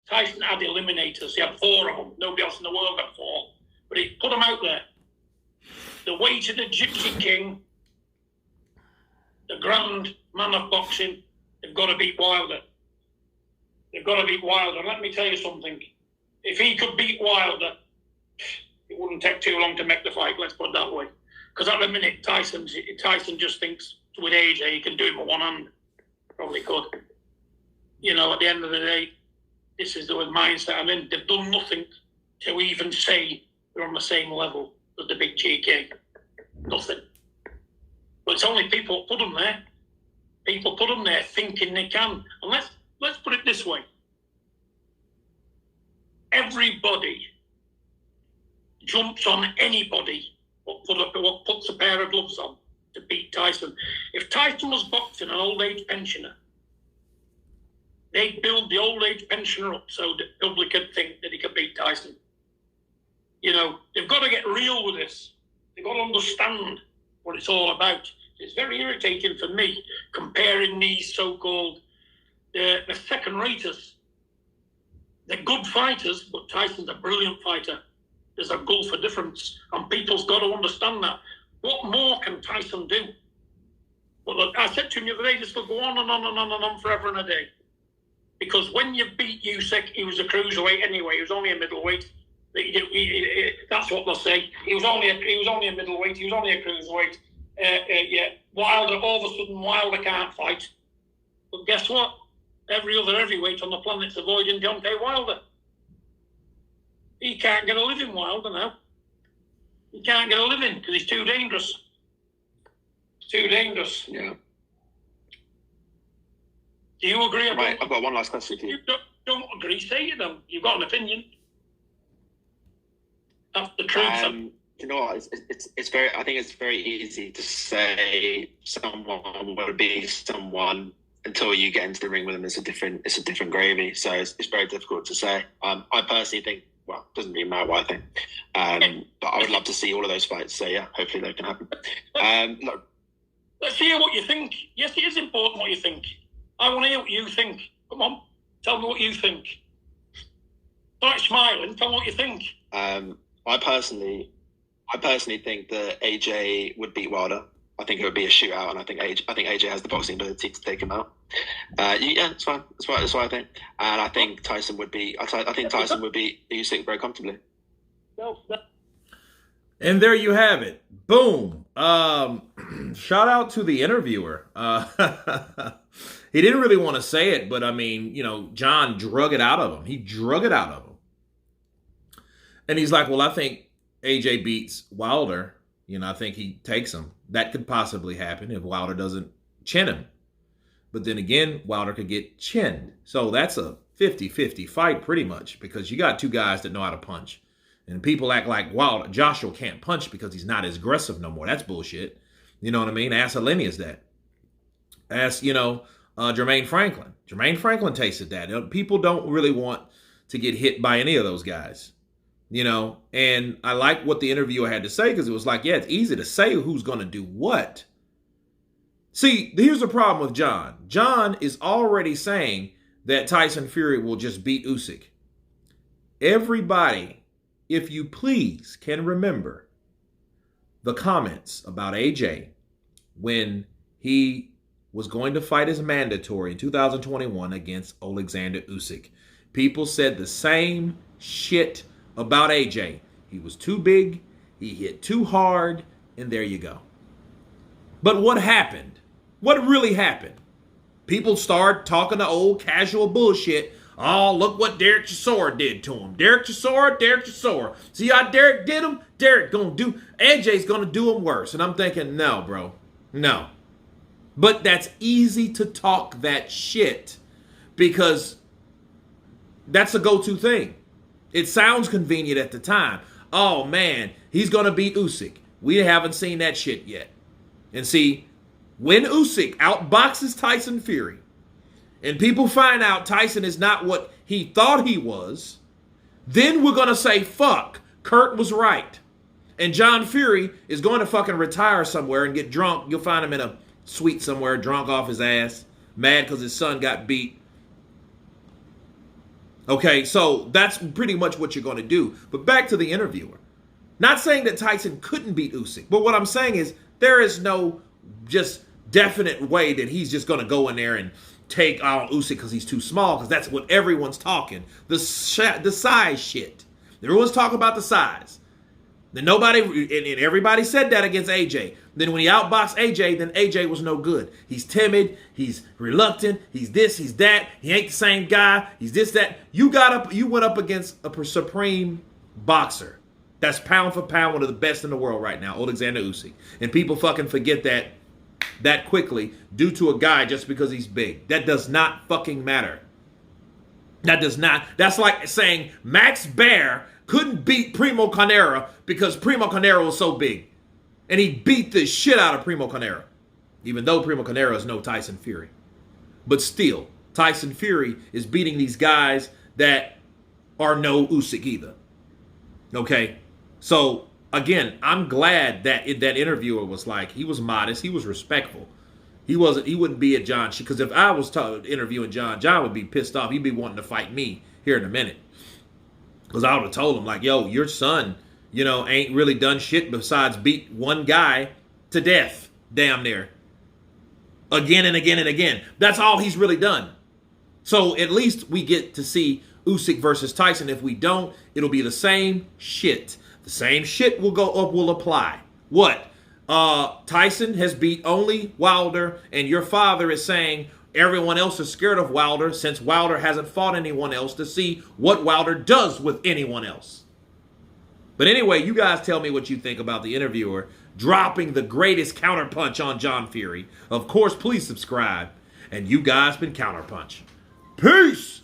Tyson had eliminators. He had 4 of them. Nobody else in the world had 4. But he put them out there. The way to the Gypsy King, the grand man of boxing, they've got to beat Wilder. They've got to beat Wilder. And let me tell you something. If he could beat Wilder, it wouldn't take too long to make the fight, let's put it that way. Because at the minute, Tyson just thinks with AJ he can do it with one hand. Probably could. You know, at the end of the day, this is the mindset I'm in. They've done nothing to even say they're on the same level as the big GK. Nothing. But it's only people put them there. People put them there thinking they can. And let's put it this way. Everybody jumps on anybody what puts a pair of gloves on to beat Tyson. If Tyson was boxing an old age pensioner, they'd build the old age pensioner up so the public could think that he could beat Tyson. You know, they've got to get real with this. They've got to understand what it's all about. It's very irritating for me comparing these so-called the second-raters. They're good fighters, but Tyson's a brilliant fighter. There's a gulf of difference, and people's got to understand that. What more can Tyson do? Well, look, I said to him the other day, this will go on and on and on and on forever and a day. Because when you beat Usyk, he was a cruiserweight anyway. He was only a middleweight. That's what they'll say. He was only a middleweight. He was only a cruiserweight. Yeah, Wilder, all of a sudden, Wilder can't fight. But guess what? Every other heavyweight on the planet's avoiding Deontay Wilder. He can't get a living, Wilder, now. He can't get a living because he's too dangerous. It's too dangerous. Yeah. Do you agree? Right, I've got one last question for you. You don't agree, say you don't. You've got an opinion. That's the truth. You know what? It's very. I think it's very easy to say someone will be someone until you get into the ring with them. It's a different gravy. So it's very difficult to say. I personally think. Well, it doesn't really matter what I think. But I would love to see all of those fights. So yeah, hopefully they can happen. Look. Let's hear what you think. Yes, it is important what you think. I want to hear what you think. Come on, tell me what you think. Start smiling. Tell me what you think. I personally think that AJ would beat Wilder. I think it would be a shootout, and I think AJ has the boxing ability to take him out. Yeah, it's fine. That's what I think. And I think Tyson would beat. I think Tyson would beat Usyk very comfortably. And there you have it. Boom. Shout out to the interviewer. He didn't really want to say it, but I mean, you know, John drug it out of him. He drug it out of him. And he's like, well, I think AJ beats Wilder. You know, I think he takes him. That could possibly happen if Wilder doesn't chin him. But then again, Wilder could get chinned. So that's a 50-50 fight pretty much because you got two guys that know how to punch. And people act like Joshua can't punch because he's not as aggressive no more. That's bullshit. You know what I mean? Ask Hellenius that. Ask, Jermaine Franklin. Jermaine Franklin tasted that. People don't really want to get hit by any of those guys. And I like what the interviewer had to say because it was like, yeah, it's easy to say who's going to do what. See, here's the problem with John. John is already saying that Tyson Fury will just beat Usyk. Everybody, if you please, can remember the comments about AJ when he was going to fight as mandatory in 2021 against Alexander Usyk. People said the same shit about AJ. He was too big, he hit too hard, and there you go. But what happened? What really happened? People start talking the old casual bullshit. Oh, look what Derek Chisora did to him. Derek Chisora. See how Derek did him? Derek gonna do, AJ's gonna do him worse. And I'm thinking, no, bro, no. But that's easy to talk that shit because that's a go-to thing. It sounds convenient at the time. Oh, man, he's going to beat Usyk. We haven't seen that shit yet. And see, when Usyk outboxes Tyson Fury and people find out Tyson is not what he thought he was, then we're going to say, fuck, Kurt was right. And John Fury is going to fucking retire somewhere and get drunk. You'll find him in a suite somewhere, drunk off his ass, mad because his son got beat. Okay, so that's pretty much what you're going to do. But back to the interviewer. Not saying that Tyson couldn't beat Usyk, but what I'm saying is there is no just definite way that he's just going to go in there and take out Usyk because he's too small, because that's what everyone's talking. The size shit. Everyone's talking about the size. Then nobody, and everybody said that against AJ. Then when he outboxed AJ, then AJ was no good. He's timid. He's reluctant. He's this. He's that. He ain't the same guy. He's this, that. You went up against a supreme boxer. That's pound for pound one of the best in the world right now, Alexander Usyk. And people fucking forget that quickly due to a guy just because he's big. That does not fucking matter. That does not. That's like saying Max Baer couldn't beat Primo Carnera because Primo Carnera was so big. And he beat the shit out of Primo Carnera. Even though Primo Carnera is no Tyson Fury. But still, Tyson Fury is beating these guys that are no Usyk either. Okay? So, again, I'm glad that that interviewer was like, he was modest, he was respectful. He wouldn't be at John, because if I was interviewing John would be pissed off. He'd be wanting to fight me here in a minute. Because I would have told him, like, yo, your son, ain't really done shit besides beat one guy to death, damn near. Again and again and again. That's all he's really done. So at least we get to see Usyk versus Tyson. If we don't, it'll be the same shit. The same shit will apply. What? Tyson has beat only Wilder, and your father is saying everyone else is scared of Wilder since Wilder hasn't fought anyone else to see what Wilder does with anyone else. But anyway, you guys tell me what you think about the interviewer dropping the greatest counterpunch on John Fury. Of course, please subscribe. And you guys been Counterpunch. Peace!